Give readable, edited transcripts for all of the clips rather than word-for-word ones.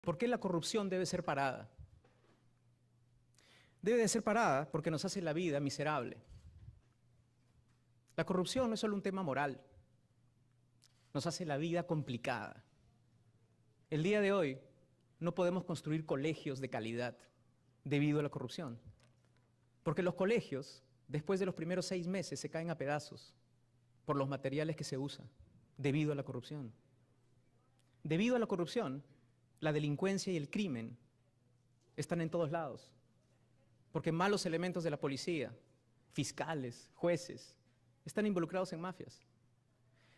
¿Por qué la corrupción debe ser parada? Debe de ser parada porque nos hace la vida miserable. La corrupción no es solo un tema moral, nos hace la vida complicada. El día de hoy no podemos construir colegios de calidad debido a la corrupción, porque los colegios, después de los primeros 6 meses, se caen a pedazos por los materiales que se usan debido a la corrupción. Debido a la corrupción, la delincuencia y el crimen están en todos lados, porque malos elementos de la policía, fiscales, jueces, están involucrados en mafias.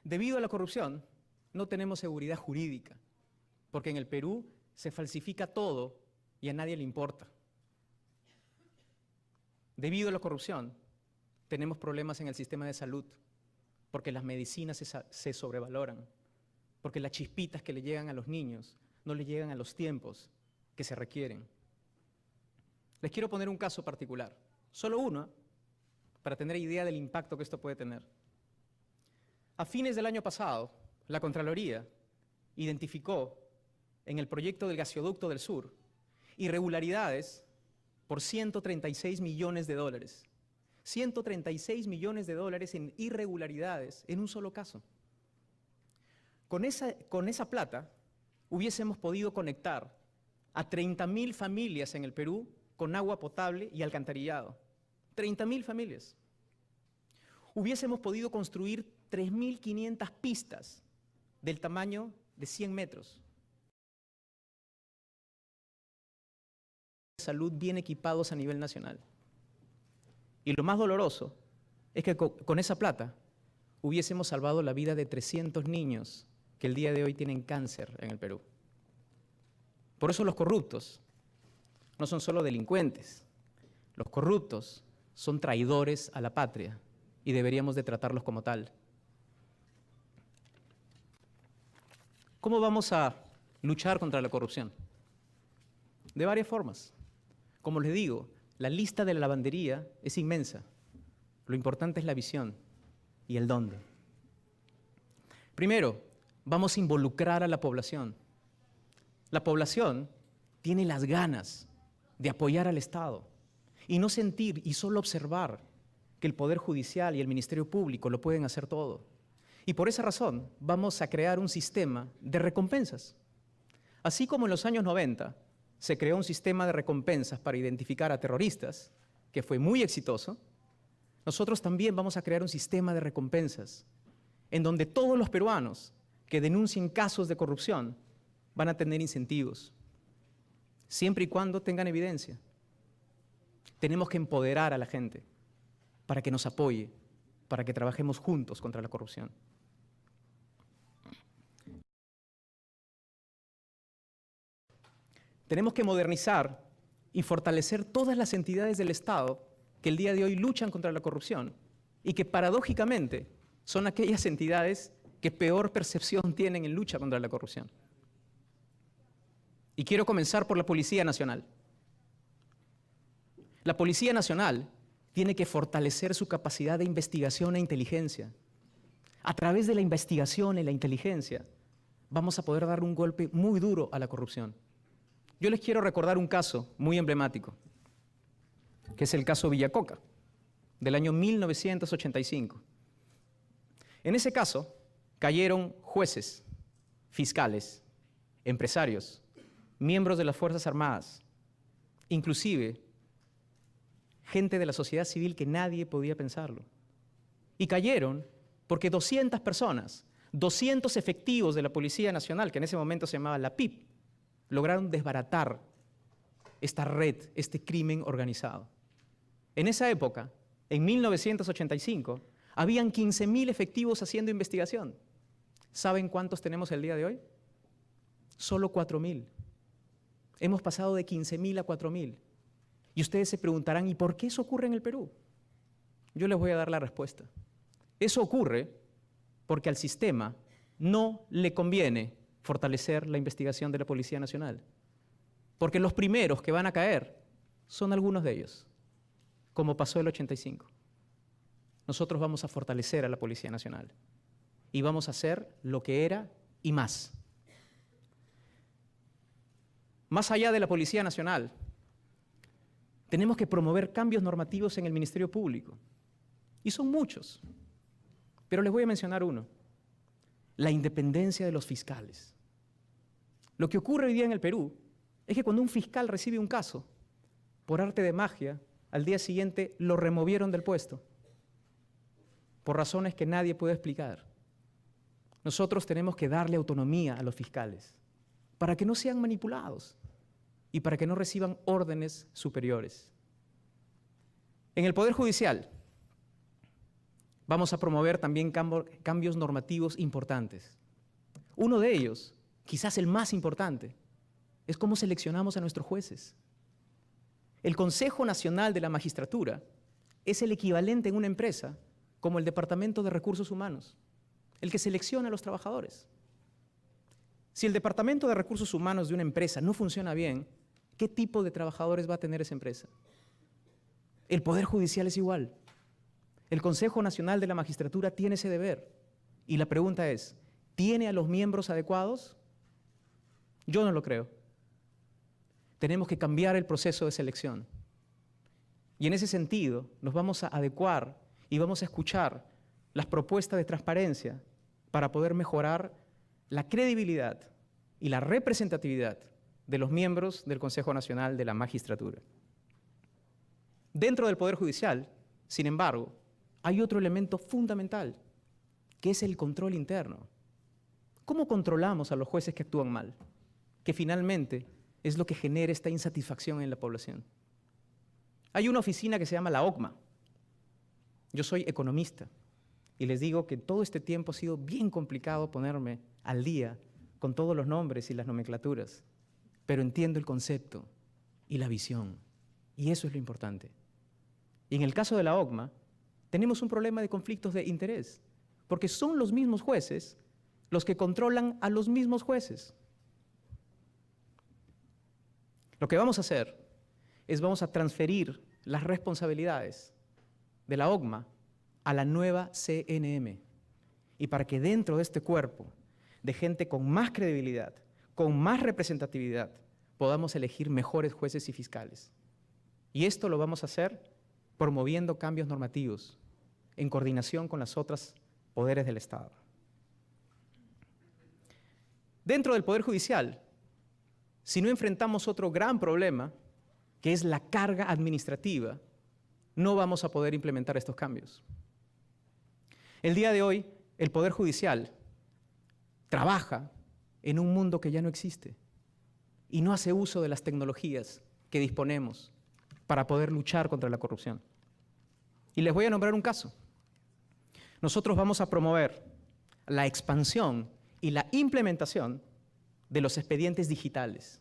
Debido a la corrupción, no tenemos seguridad jurídica, porque en el Perú se falsifica todo y a nadie le importa. Debido a la corrupción, tenemos problemas en el sistema de salud, porque las medicinas se sobrevaloran, porque las chispitas que le llegan a los niños no le llegan a los tiempos que se requieren. Les quiero poner un caso particular, solo uno, para tener idea del impacto que esto puede tener. A fines del año pasado, la Contraloría identificó en el proyecto del gasoducto del sur irregularidades por 136 millones de dólares. 136 millones de dólares en irregularidades en un solo caso. Con esa plata hubiésemos podido conectar a 30.000 familias en el Perú con agua potable y alcantarillado. 30.000 familias. Hubiésemos podido construir 3.500 pistas del tamaño de 100 metros. Salud bien equipados a nivel nacional. Y lo más doloroso es que con esa plata hubiésemos salvado la vida de 300 niños que el día de hoy tienen cáncer en el Perú. Por eso los corruptos no son solo delincuentes, los corruptos son traidores a la patria y deberíamos de tratarlos como tal. ¿Cómo vamos a luchar contra la corrupción? De varias formas. Como les digo, la lista de la lavandería es inmensa. Lo importante es la visión y el dónde. Primero, vamos a involucrar a la población. La población tiene las ganas de apoyar al Estado y no sentir y solo observar que el Poder Judicial y el Ministerio Público lo pueden hacer todo. Y por esa razón vamos a crear un sistema de recompensas. Así como en los años 90 se creó un sistema de recompensas para identificar a terroristas, que fue muy exitoso, nosotros también vamos a crear un sistema de recompensas en donde todos los peruanos que denuncien casos de corrupción van a tener incentivos, siempre y cuando tengan evidencia. Tenemos que empoderar a la gente para que nos apoye, para que trabajemos juntos contra la corrupción. Tenemos que modernizar y fortalecer todas las entidades del Estado que el día de hoy luchan contra la corrupción y que paradójicamente son aquellas entidades que peor percepción tienen en lucha contra la corrupción. Y quiero comenzar por la Policía Nacional. La Policía Nacional tiene que fortalecer su capacidad de investigación e inteligencia. A través de la investigación y la inteligencia vamos a poder dar un golpe muy duro a la corrupción. Yo les quiero recordar un caso muy emblemático, que es el caso Villacoca, del año 1985. En ese caso cayeron jueces, fiscales, empresarios, miembros de las Fuerzas Armadas, inclusive gente de la sociedad civil que nadie podía pensarlo. Y cayeron porque 200 personas, 200 efectivos de la Policía Nacional, que en ese momento se llamaba la PIP, lograron desbaratar esta red, este crimen organizado. En esa época, en 1985, habían 15.000 efectivos haciendo investigación. ¿Saben cuántos tenemos el día de hoy? Solo 4.000. Hemos pasado de 15.000 a 4.000. Y ustedes se preguntarán, ¿y por qué eso ocurre en el Perú? Yo les voy a dar la respuesta. Eso ocurre porque al sistema no le conviene fortalecer la investigación de la Policía Nacional. Porque los primeros que van a caer son algunos de ellos, como pasó el 85. Nosotros vamos a fortalecer a la Policía Nacional y vamos a hacer lo que era y más. más allá de la Policía Nacional, tenemos que promover cambios normativos en el Ministerio Público. Y son muchos, pero les voy a mencionar uno: la independencia de los fiscales. Lo que ocurre hoy día en el Perú es que cuando un fiscal recibe un caso, por arte de magia, al día siguiente lo removieron del puesto, por razones que nadie puede explicar. Nosotros tenemos que darle autonomía a los fiscales para que no sean manipulados y para que no reciban órdenes superiores. En el Poder Judicial vamos a promover también cambios normativos importantes. Uno de ellos, quizás el más importante, es cómo seleccionamos a nuestros jueces. El Consejo Nacional de la Magistratura es el equivalente en una empresa como el Departamento de Recursos Humanos, el que selecciona a los trabajadores. Si el Departamento de Recursos Humanos de una empresa no funciona bien, ¿qué tipo de trabajadores va a tener esa empresa? El Poder Judicial es igual. El Consejo Nacional de la Magistratura tiene ese deber. Y la pregunta es, ¿tiene a los miembros adecuados? Yo no lo creo. Tenemos que cambiar el proceso de selección. Y en ese sentido, nos vamos a adecuar y vamos a escuchar las propuestas de transparencia para poder mejorar la credibilidad y la representatividad de los miembros del Consejo Nacional de la Magistratura. Dentro del Poder Judicial, sin embargo, hay otro elemento fundamental, que es el control interno. ¿Cómo controlamos a los jueces que actúan mal? Que finalmente es lo que genera esta insatisfacción en la población. Hay una oficina que se llama la OCMA. Yo soy economista y les digo que todo este tiempo ha sido bien complicado ponerme al día con todos los nombres y las nomenclaturas, pero entiendo el concepto y la visión, y eso es lo importante. Y en el caso de la OCMA, tenemos un problema de conflictos de interés, porque son los mismos jueces los que controlan a los mismos jueces. Lo que vamos a hacer es vamos a transferir las responsabilidades de la OCMA a la nueva CNM. Y para que dentro de este cuerpo de gente con más credibilidad, con más representatividad, podamos elegir mejores jueces y fiscales. Y esto lo vamos a hacer promoviendo cambios normativos en coordinación con los otros poderes del Estado. Dentro del Poder Judicial, si no enfrentamos otro gran problema, que es la carga administrativa, no vamos a poder implementar estos cambios. El día de hoy, el Poder Judicial trabaja en un mundo que ya no existe y no hace uso de las tecnologías que disponemos para poder luchar contra la corrupción. Y les voy a nombrar un caso. Nosotros vamos a promover la expansión y la implementación de los expedientes digitales.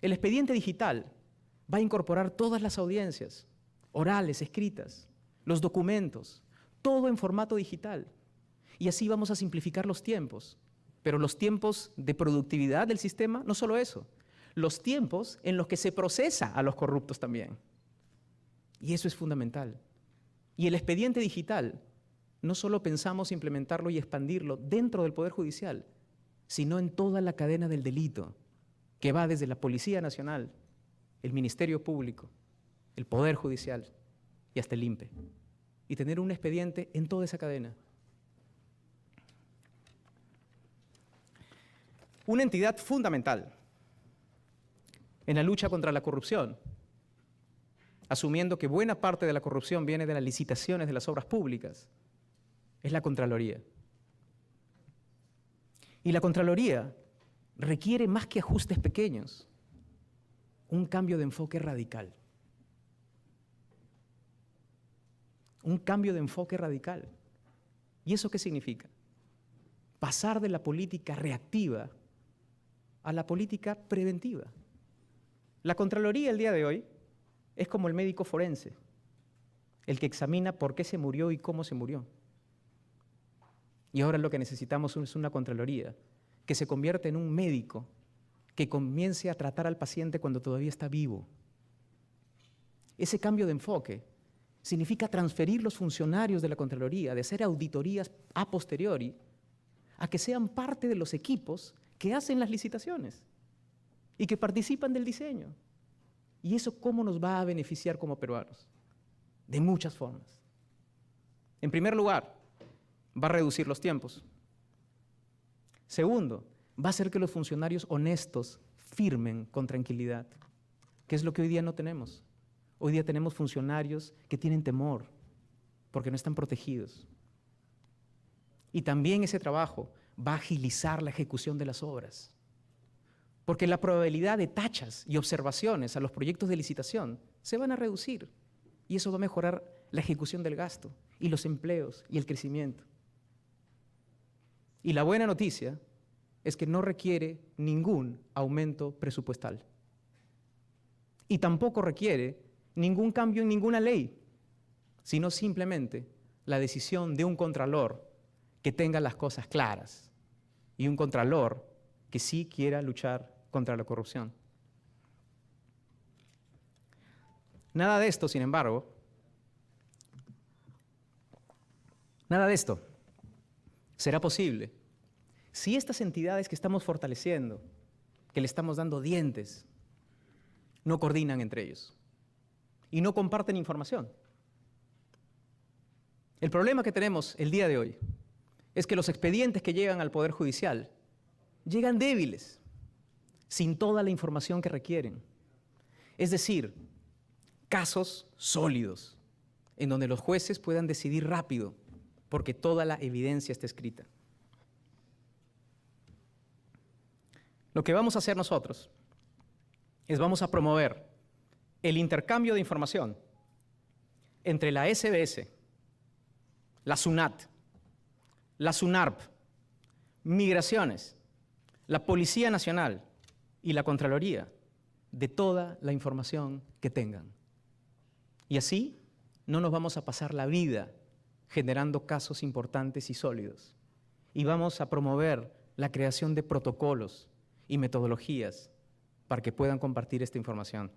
El expediente digital va a incorporar todas las audiencias, orales, escritas, los documentos, todo en formato digital. Y así vamos a simplificar los tiempos, pero los tiempos de productividad del sistema, no solo eso, los tiempos en los que se procesa a los corruptos también. Y eso es fundamental. Y el expediente digital, no solo pensamos implementarlo y expandirlo dentro del Poder Judicial, sino en toda la cadena del delito, que va desde la Policía Nacional, el Ministerio Público, el Poder Judicial y hasta el INPE. Y tener un expediente en toda esa cadena. Una entidad fundamental en la lucha contra la corrupción, asumiendo que buena parte de la corrupción viene de las licitaciones de las obras públicas, es la Contraloría. Y la Contraloría requiere más que ajustes pequeños, un cambio de enfoque radical. Un cambio de enfoque radical. ¿Y eso qué significa? Pasar de la política reactiva a la política preventiva. La Contraloría el día de hoy es como el médico forense, el que examina por qué se murió y cómo se murió. Y ahora lo que necesitamos es una Contraloría que se convierta en un médico que comience a tratar al paciente cuando todavía está vivo. Ese cambio de enfoque significa transferir los funcionarios de la Contraloría de hacer auditorías a posteriori a que sean parte de los equipos que hacen las licitaciones. y que participan del diseño. ¿Y eso cómo nos va a beneficiar como peruanos? De muchas formas. En primer lugar, va a reducir los tiempos. Segundo, va a hacer que los funcionarios honestos firmen con tranquilidad, que es lo que hoy día no tenemos. Hoy día tenemos funcionarios que tienen temor porque no están protegidos. Y también ese trabajo va a agilizar la ejecución de las obras, porque la probabilidad de tachas y observaciones a los proyectos de licitación se van a reducir y eso va a mejorar la ejecución del gasto y los empleos y el crecimiento. Y la buena noticia es que no requiere ningún aumento presupuestal y tampoco requiere ningún cambio en ninguna ley, sino simplemente la decisión de un contralor que tenga las cosas claras y un contralor que sí quiera luchar contra la corrupción. Nada de esto, sin embargo, nada de esto será posible si estas entidades que estamos fortaleciendo, que le estamos dando dientes, no coordinan entre ellos y no comparten información. El problema que tenemos el día de hoy es que los expedientes que llegan al Poder Judicial llegan débiles, sin toda la información que requieren. Es decir, casos sólidos, en donde los jueces puedan decidir rápido, porque toda la evidencia está escrita. Lo que vamos a hacer nosotros es vamos a promover el intercambio de información entre la SBS, la SUNAT, la SUNARP, Migraciones, la Policía Nacional y la Contraloría de toda la información que tengan. Y así no nos vamos a pasar la vida generando casos importantes y sólidos. Y vamos a promover la creación de protocolos y metodologías para que puedan compartir esta información.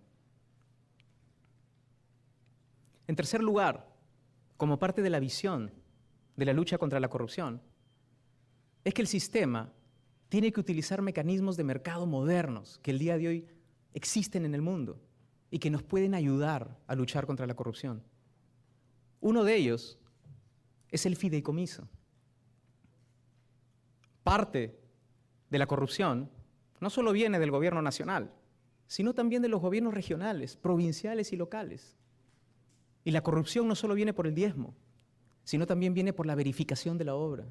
En tercer lugar, como parte de la visión de la lucha contra la corrupción, es que el sistema tiene que utilizar mecanismos de mercado modernos que el día de hoy existen en el mundo y que nos pueden ayudar a luchar contra la corrupción. Uno de ellos es el fideicomiso. Parte de la corrupción no solo viene del gobierno nacional, sino también de los gobiernos regionales, provinciales y locales. Y la corrupción no solo viene por el diezmo, sino también viene por la verificación de la obra.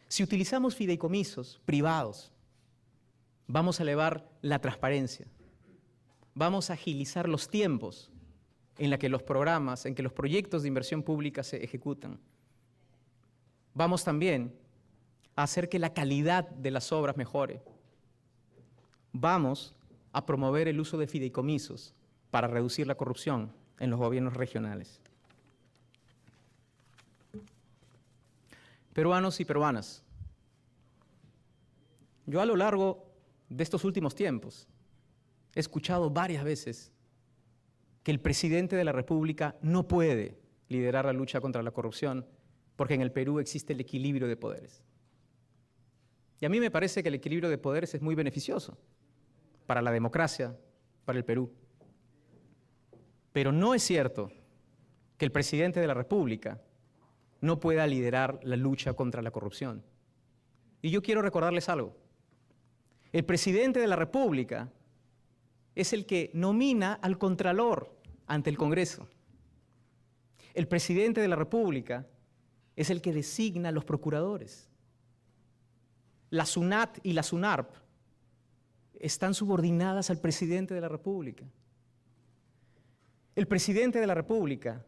Si utilizamos fideicomisos privados, vamos a elevar la transparencia, vamos a agilizar los tiempos en que los programas, en que los proyectos de inversión pública se ejecutan. Vamos también a hacer que la calidad de las obras mejore. Vamos a promover el uso de fideicomisos para reducir la corrupción en los gobiernos regionales. Peruanos y peruanas, yo a lo largo de estos últimos tiempos he escuchado varias veces que el presidente de la República no puede liderar la lucha contra la corrupción porque en el Perú existe el equilibrio de poderes. Y a mí me parece que el equilibrio de poderes es muy beneficioso para la democracia, para el Perú. Pero no es cierto que el presidente de la República no pueda liderar la lucha contra la corrupción. Y yo quiero recordarles algo. El presidente de la República es el que nomina al Contralor ante el Congreso. El presidente de la República es el que designa a los procuradores. La SUNAT y la SUNARP están subordinadas al presidente de la República. El presidente de la República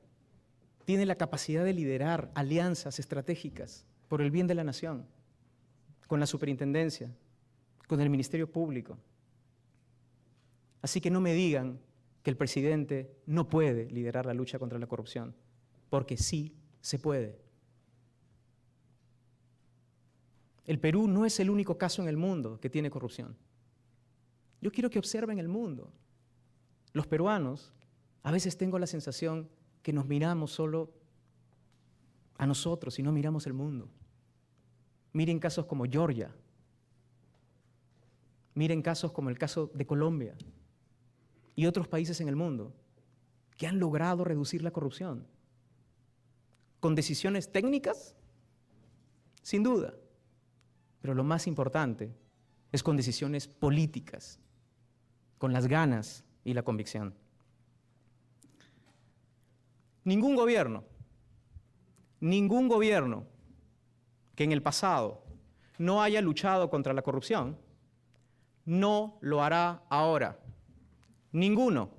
tiene la capacidad de liderar alianzas estratégicas por el bien de la nación, con la superintendencia, con el Ministerio Público. Así que no me digan que el presidente no puede liderar la lucha contra la corrupción, porque sí se puede. El Perú no es el único caso en el mundo que tiene corrupción. Yo quiero que observen el mundo. Los peruanos, a veces tengo la sensación que nos miramos solo a nosotros y no miramos el mundo. Miren casos como Georgia. Miren casos como el caso de Colombia y otros países en el mundo que han logrado reducir la corrupción. ¿Con decisiones técnicas? Sin duda. Pero lo más importante es con decisiones políticas, con las ganas y la convicción. Ningún gobierno que en el pasado no haya luchado contra la corrupción, no lo hará ahora. Ninguno,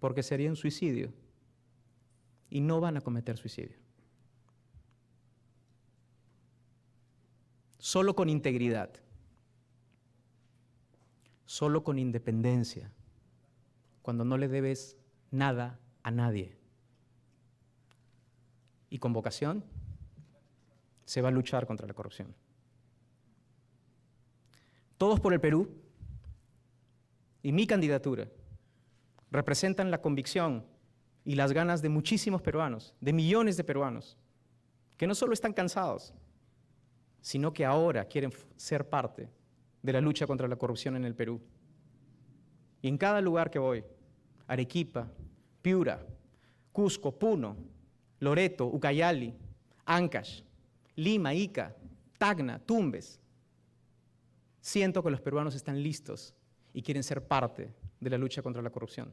porque sería un suicidio y no van a cometer suicidio. Solo con integridad, solo con independencia, cuando no le debes nada a nadie. Y con vocación se va a luchar contra la corrupción. Todos por el Perú y mi candidatura representan la convicción y las ganas de muchísimos peruanos, de millones de peruanos, que no solo están cansados, sino que ahora quieren ser parte de la lucha contra la corrupción en el Perú. Y en cada lugar que voy, Arequipa, Piura, Cusco, Puno, Loreto, Ucayali, Ancash, Lima, Ica, Tacna, Tumbes, siento que los peruanos están listos y quieren ser parte de la lucha contra la corrupción.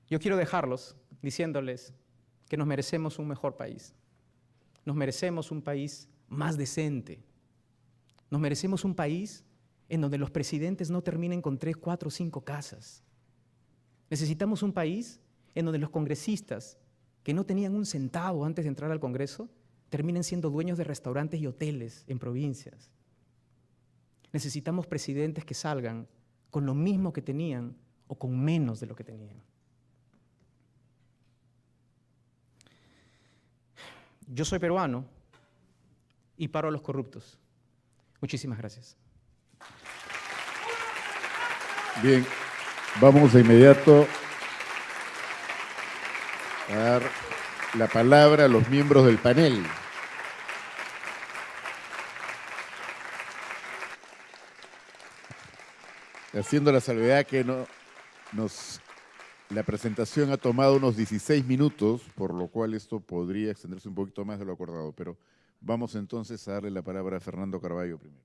Yo quiero dejarlos diciéndoles que nos merecemos un mejor país. Nos merecemos un país más decente. Nos merecemos un país en donde los presidentes no terminen con 3, 4, 5 casas. Necesitamos un país en donde los congresistas, que no tenían un centavo antes de entrar al Congreso, terminen siendo dueños de restaurantes y hoteles en provincias. Necesitamos presidentes que salgan con lo mismo que tenían o con menos de lo que tenían. Yo soy peruano y paro a los corruptos. Muchísimas gracias. Bien, vamos de inmediato a dar la palabra a los miembros del panel. Haciendo la salvedad que la presentación ha tomado unos 16 minutos, por lo cual esto podría extenderse un poquito más de lo acordado, pero vamos entonces a darle la palabra a Fernando Carballo primero.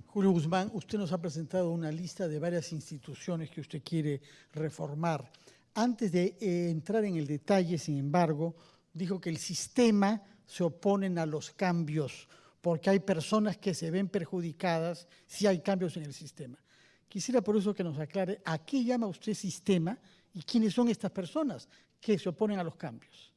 Julio Guzmán, usted nos ha presentado una lista de varias instituciones que usted quiere reformar. Antes de entrar en el detalle, sin embargo, dijo que el sistema se oponen a los cambios porque hay personas que se ven perjudicadas si hay cambios en el sistema. Quisiera por eso que nos aclare a qué llama usted sistema y quiénes son estas personas que se oponen a los cambios.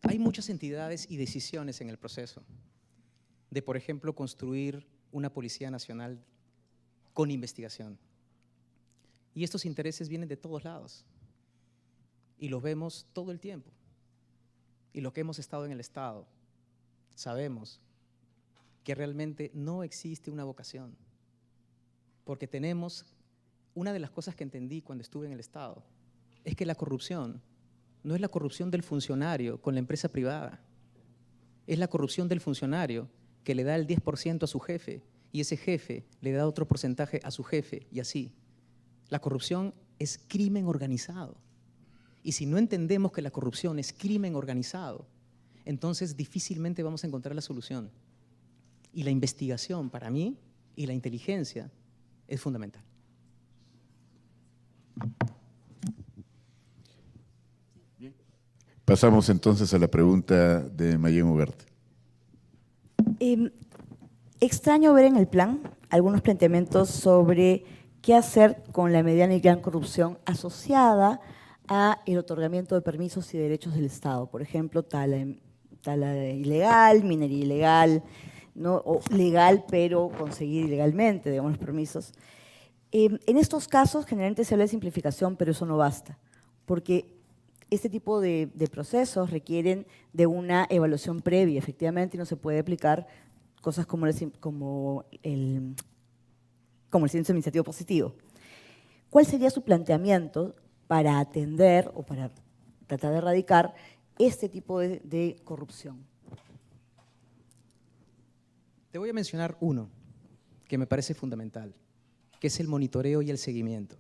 Hay muchas entidades y decisiones en el proceso de, por ejemplo, construir una Policía Nacional con investigación. Y estos intereses vienen de todos lados y los vemos todo el tiempo. Y los que hemos estado en el Estado sabemos que realmente no existe una vocación, porque tenemos, una de las cosas que entendí cuando estuve en el Estado, es que la corrupción no es la corrupción del funcionario con la empresa privada, es la corrupción del funcionario que le da el 10% a su jefe y ese jefe le da otro porcentaje a su jefe y así. La corrupción es crimen organizado. Y si no entendemos que la corrupción es crimen organizado, entonces difícilmente vamos a encontrar la solución. Y la investigación, para mí, y la inteligencia es fundamental. Pasamos entonces a la pregunta de Mayén Ugarte. Extraño ver en el plan algunos planteamientos sobre qué hacer con la mediana y gran corrupción asociada a el otorgamiento de permisos y derechos del Estado. Por ejemplo, tala ilegal, minería ilegal, ¿no? O legal pero conseguir ilegalmente, digamos, los permisos. En estos casos generalmente se habla de simplificación, pero eso no basta, porque este tipo de procesos requieren de una evaluación previa, efectivamente, y no se puede aplicar cosas como como el Centro Administrativo Positivo. ¿Cuál sería su planteamiento para atender o para tratar de erradicar este tipo de corrupción? Te voy a mencionar uno que me parece fundamental, que es el monitoreo y el seguimiento.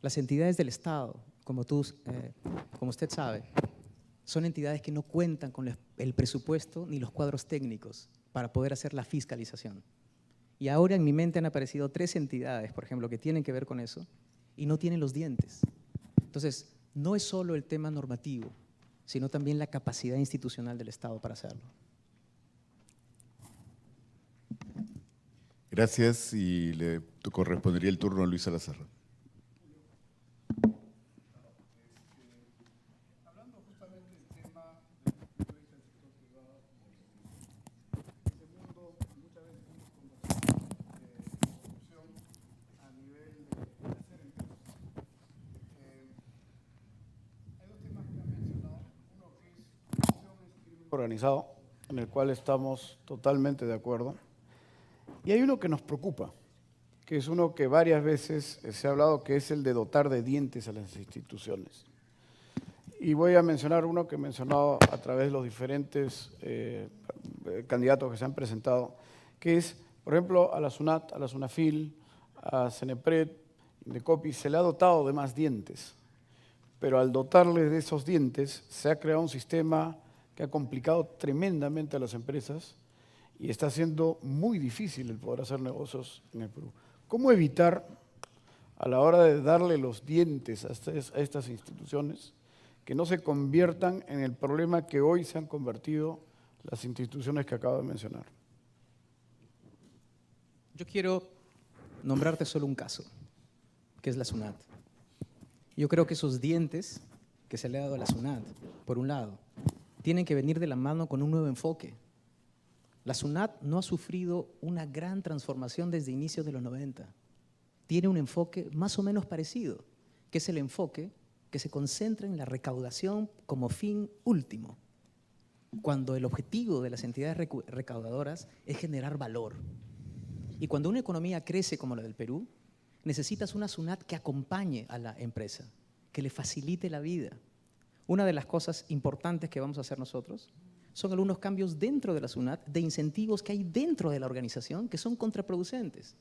Las entidades del Estado, como usted sabe, son entidades que no cuentan con el presupuesto ni los cuadros técnicos para poder hacer la fiscalización. Y ahora en mi mente han aparecido 3 entidades, por ejemplo, que tienen que ver con eso y no tienen los dientes. Entonces, no es solo el tema normativo, sino también la capacidad institucional del Estado para hacerlo. Gracias, y le correspondería el turno a Luis Salazar. Hablando justamente del tema del punto de vista del sector privado, ese mundo muchas veces hemos conversado de corrupción a nivel de hacer empresas. Hay 2 temas que han mencionado. Uno que es corrupción es crimen organizado, en el cual estamos totalmente de acuerdo. Y hay uno que nos preocupa, que es uno que varias veces se ha hablado, que es el de dotar de dientes a las instituciones. Y voy a mencionar uno que he mencionado a través de los diferentes candidatos que se han presentado, que es, por ejemplo, a la SUNAT, a la SUNAFIL, a CENEPRED, INDECOPI, se le ha dotado de más dientes. Pero al dotarle de esos dientes, se ha creado un sistema que ha complicado tremendamente a las empresas y está haciendo muy difícil el poder hacer negocios en el Perú. ¿Cómo evitar, a la hora de darle los dientes a estas instituciones, que no se conviertan en el problema que hoy se han convertido las instituciones que acabo de mencionar? Yo quiero nombrarte solo un caso, que es la SUNAT. Yo creo que esos dientes que se le ha dado a la SUNAT, por un lado, tienen que venir de la mano con un nuevo enfoque. La SUNAT no ha sufrido una gran transformación desde inicios de los 90. Tiene un enfoque más o menos parecido, que es el enfoque que se concentra en la recaudación como fin último, cuando el objetivo de las entidades recaudadoras es generar valor. Y cuando una economía crece como la del Perú, necesitas una SUNAT que acompañe a la empresa, que le facilite la vida. Una de las cosas importantes que vamos a hacer nosotros son algunos cambios dentro de la SUNAT, de incentivos que hay dentro de la organización que son contraproducentes,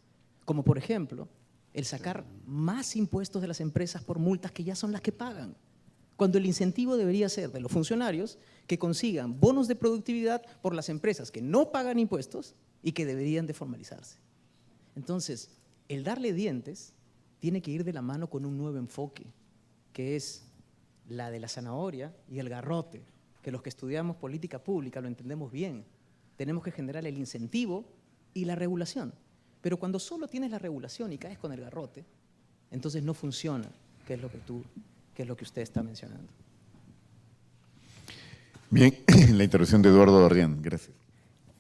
como por ejemplo el sacar más impuestos de las empresas por multas que ya son las que pagan, cuando el incentivo debería ser de los funcionarios que consigan bonos de productividad por las empresas que no pagan impuestos y que deberían de formalizarse. Entonces, el darle dientes tiene que ir de la mano con un nuevo enfoque, que es la de la zanahoria y el garrote, que los que estudiamos política pública lo entendemos bien. Tenemos que generar el incentivo y la regulación. Pero cuando solo tienes la regulación y caes con el garrote, entonces no funciona, que es lo que usted está mencionando. Bien, la intervención de Eduardo Barrián, gracias.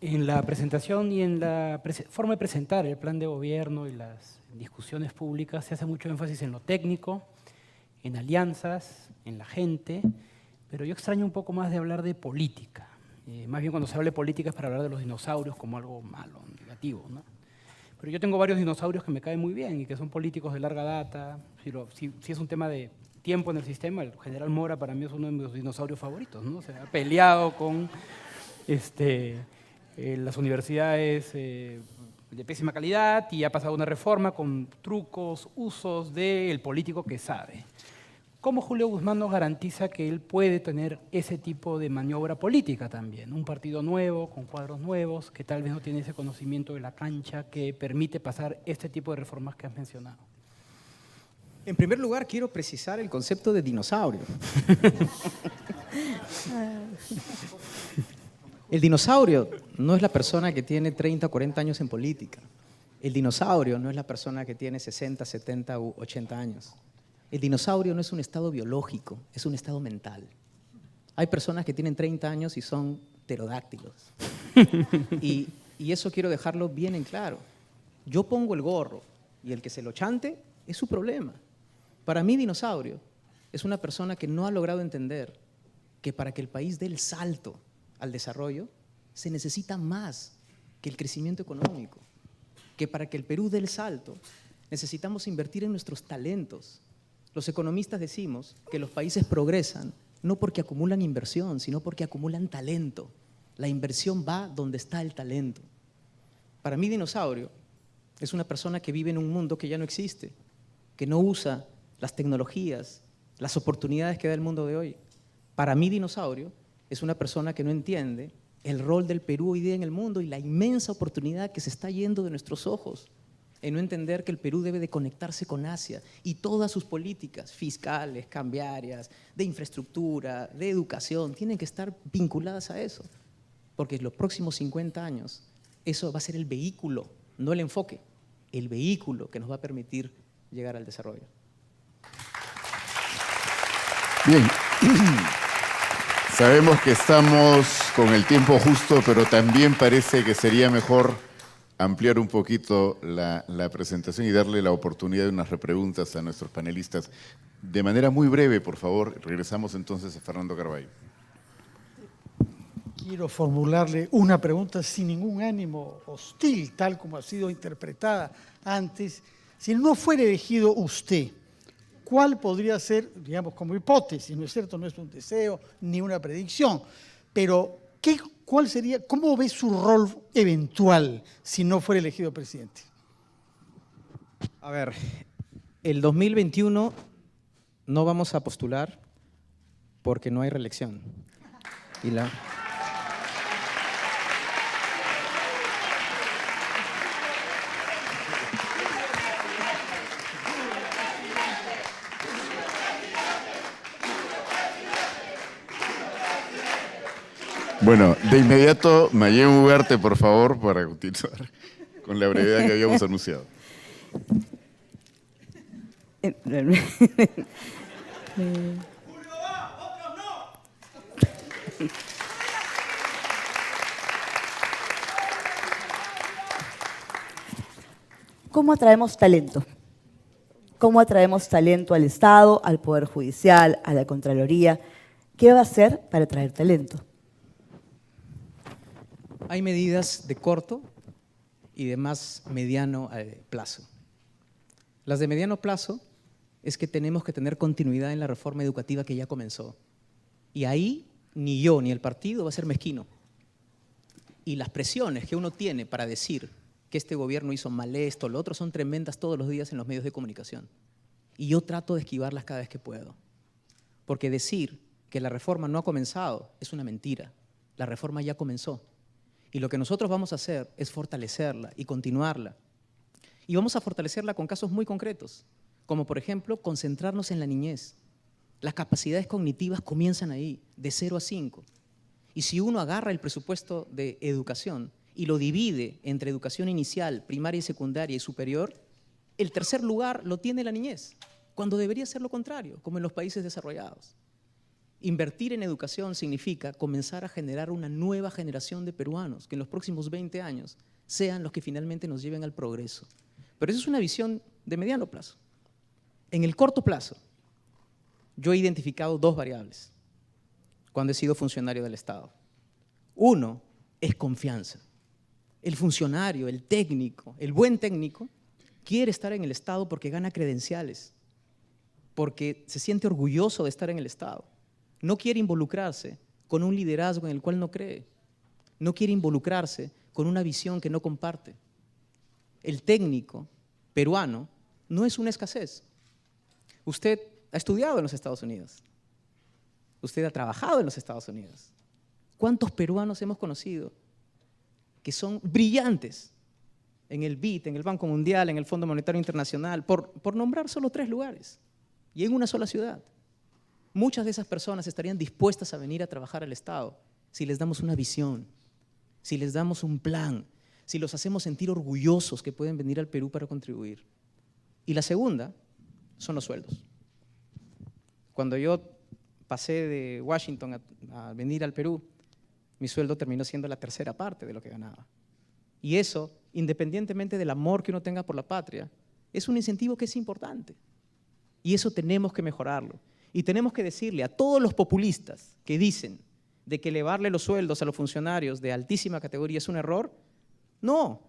En la presentación y en la forma de presentar el plan de gobierno y las discusiones públicas se hace mucho énfasis en lo técnico, en alianzas, en la gente, pero yo extraño un poco más de hablar de política. Más bien cuando se habla de política es para hablar de los dinosaurios como algo malo, negativo, ¿no? Pero yo tengo varios dinosaurios que me caen muy bien y que son políticos de larga data. Si es un tema de tiempo en el sistema, el general Mora para mí es uno de mis dinosaurios favoritos, ¿no? Se ha peleado con las universidades de pésima calidad y ha pasado una reforma con trucos, usos del político que sabe. ¿Cómo Julio Guzmán nos garantiza que él puede tener ese tipo de maniobra política también? Un partido nuevo, con cuadros nuevos, que tal vez no tiene ese conocimiento de la cancha que permite pasar este tipo de reformas que has mencionado. En primer lugar, quiero precisar el concepto de dinosaurio. El dinosaurio no es la persona que tiene 30 o 40 años en política. El dinosaurio no es la persona que tiene 60, 70 u 80 años. El dinosaurio no es un estado biológico, es un estado mental. Hay personas que tienen 30 años y son pterodáctilos. Y eso quiero dejarlo bien en claro. Yo pongo el gorro y el que se lo chante es su problema. Para mí, dinosaurio es una persona que no ha logrado entender que para que el país dé el salto al desarrollo se necesita más que el crecimiento económico. que para que el Perú dé el salto necesitamos invertir en nuestros talentos. Los economistas decimos que los países progresan no porque acumulan inversión, sino porque acumulan talento. La inversión va donde está el talento. Para mí, dinosaurio es una persona que vive en un mundo que ya no existe, que no usa las tecnologías, las oportunidades que da el mundo de hoy. Para mí, dinosaurio es una persona que no entiende el rol del Perú hoy día en el mundo y la inmensa oportunidad que se está yendo de nuestros ojos en no entender que el Perú debe de conectarse con Asia y todas sus políticas fiscales, cambiarias, de infraestructura, de educación, tienen que estar vinculadas a eso, porque en los próximos 50 años eso va a ser el vehículo, no el enfoque, el vehículo que nos va a permitir llegar al desarrollo. Bien, sabemos que estamos con el tiempo justo, pero también parece que sería mejor ampliar un poquito la presentación y darle la oportunidad de unas repreguntas a nuestros panelistas. De manera muy breve, por favor, regresamos entonces a Fernando Carballo. Quiero formularle una pregunta sin ningún ánimo hostil, tal como ha sido interpretada antes. Si no fuera elegido usted, ¿cuál podría ser, digamos, como hipótesis? ¿No es cierto? No es un deseo ni una predicción, pero ¿cuál sería, cómo ve su rol eventual si no fuera elegido presidente? A ver, el 2021 no vamos a postular porque no hay reelección. Bueno, de inmediato, Mayén Ugarte, por favor, para continuar con la brevedad que habíamos anunciado. ¿Cómo atraemos talento? ¿Cómo atraemos talento al Estado, al Poder Judicial, a la Contraloría? ¿Qué va a hacer para atraer talento? Hay medidas de corto y de más mediano plazo. Las de mediano plazo es que tenemos que tener continuidad en la reforma educativa que ya comenzó. Y ahí ni yo ni el partido va a ser mezquino. Y las presiones que uno tiene para decir que este gobierno hizo mal esto, lo otro, son tremendas todos los días en los medios de comunicación. Y yo trato de esquivarlas cada vez que puedo. Porque decir que la reforma no ha comenzado es una mentira. La reforma ya comenzó. Y lo que nosotros vamos a hacer es fortalecerla y continuarla. Y vamos a fortalecerla con casos muy concretos, como por ejemplo, concentrarnos en la niñez. Las capacidades cognitivas comienzan ahí, de 0 a 5. Y si uno agarra el presupuesto de educación y lo divide entre educación inicial, primaria y secundaria y superior, el tercer lugar lo tiene la niñez, cuando debería ser lo contrario, como en los países desarrollados. Invertir en educación significa comenzar a generar una nueva generación de peruanos que en los próximos 20 años sean los que finalmente nos lleven al progreso. Pero eso es una visión de mediano plazo. En el corto plazo, yo he identificado 2 variables cuando he sido funcionario del Estado. Uno es confianza. El funcionario, el técnico, el buen técnico, quiere estar en el Estado porque gana credenciales, porque se siente orgulloso de estar en el Estado. No quiere involucrarse con un liderazgo en el cual no cree. No quiere involucrarse con una visión que no comparte. El técnico peruano no es una escasez. Usted ha estudiado en los Estados Unidos. Usted ha trabajado en los Estados Unidos. ¿Cuántos peruanos hemos conocido que son brillantes en el BID, en el Banco Mundial, en el Fondo Monetario Internacional, por nombrar solo 3 lugares y en una sola ciudad? Muchas de esas personas estarían dispuestas a venir a trabajar al Estado si les damos una visión, si les damos un plan, si los hacemos sentir orgullosos que pueden venir al Perú para contribuir. Y la segunda son los sueldos. Cuando yo pasé de Washington a venir al Perú, mi sueldo terminó siendo la tercera parte de lo que ganaba. Y eso, independientemente del amor que uno tenga por la patria, es un incentivo que es importante. Y eso tenemos que mejorarlo. Y tenemos que decirle a todos los populistas que dicen de que elevarle los sueldos a los funcionarios de altísima categoría es un error, no,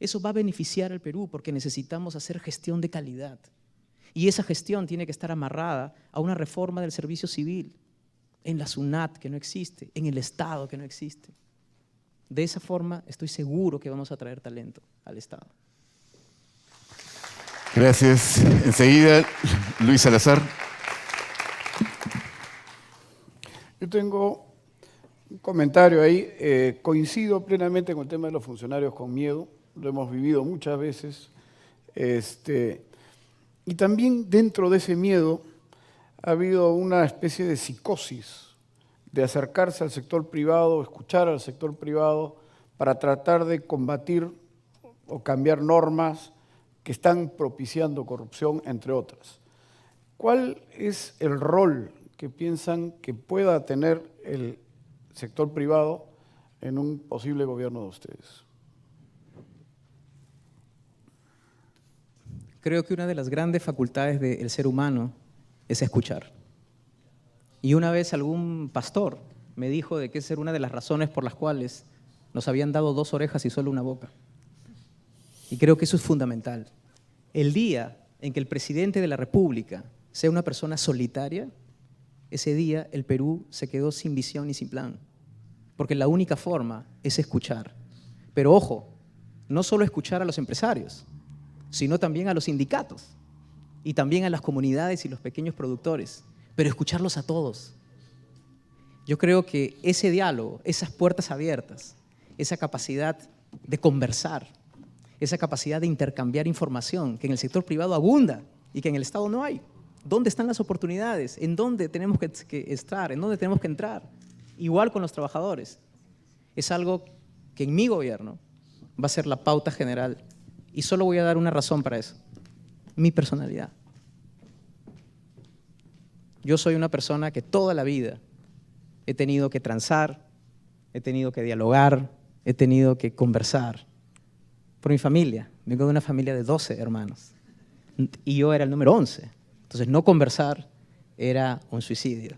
Eso va a beneficiar al Perú porque necesitamos hacer gestión de calidad. Y esa gestión tiene que estar amarrada a una reforma del servicio civil, en la SUNAT, que no existe, en el Estado, que no existe. De esa forma, estoy seguro que vamos a traer talento al Estado. Gracias. Enseguida, Luis Salazar. Yo tengo un comentario ahí. Coincido plenamente con el tema de los funcionarios con miedo. Lo hemos vivido muchas veces. Y también dentro de ese miedo ha habido una especie de psicosis de acercarse al sector privado, escuchar al sector privado para tratar de combatir o cambiar normas que están propiciando corrupción, entre otras. ¿Cuál es el rol que piensan que pueda tener el sector privado en un posible gobierno de ustedes? Creo que una de las grandes facultades del ser humano es escuchar. Y una vez algún pastor me dijo de que esa era una de las razones por las cuales nos habían dado 2 orejas y solo una boca. Y creo que eso es fundamental. El día en que el presidente de la República sea una persona solitaria, ese día el Perú se quedó sin visión y sin plan. Porque la única forma es escuchar. Pero ojo, no solo escuchar a los empresarios, sino también a los sindicatos y también a las comunidades y los pequeños productores, pero escucharlos a todos. Yo creo que ese diálogo, esas puertas abiertas, esa capacidad de conversar, esa capacidad de intercambiar información que en el sector privado abunda y que en el Estado no hay. ¿Dónde están las oportunidades? ¿En dónde tenemos que estar? ¿En dónde tenemos que entrar? Igual con los trabajadores. Es algo que en mi gobierno va a ser la pauta general. Y solo voy a dar una razón para eso, mi personalidad. Yo soy una persona que toda la vida he tenido que transar, he tenido que dialogar, he tenido que conversar. Por mi familia, vengo de una familia de 12 hermanos y yo era el número 11. Entonces no conversar era un suicidio.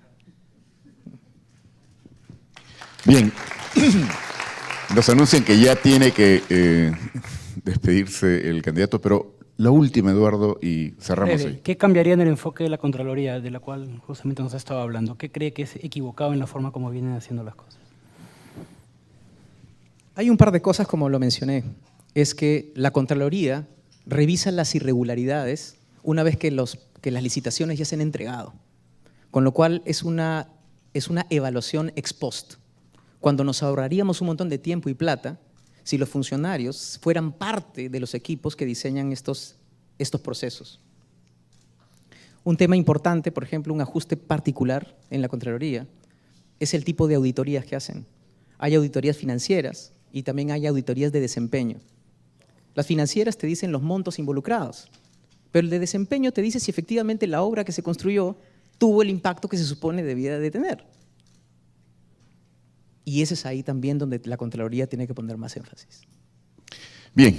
Bien, nos anuncian que ya tiene que despedirse el candidato, pero la última, Eduardo, y cerramos Breve, ahí. ¿qué cambiaría en el enfoque de la Contraloría, de la cual justamente nos estaba hablando? ¿Qué cree que es equivocado en la forma como vienen haciendo las cosas? Hay un par de cosas, como lo mencioné. Es que la Contraloría revisa las irregularidades una vez que las licitaciones ya se han entregado, con lo cual es una evaluación ex post, cuando nos ahorraríamos un montón de tiempo y plata si los funcionarios fueran parte de los equipos que diseñan estos procesos. Un tema importante, por ejemplo, un ajuste particular en la Contraloría, es el tipo de auditorías que hacen. Hay auditorías financieras y también hay auditorías de desempeño. Las financieras te dicen los montos involucrados, pero el de desempeño te dice si efectivamente la obra que se construyó tuvo el impacto que se supone debía de tener. Y ese es ahí también donde la Contraloría tiene que poner más énfasis. Bien.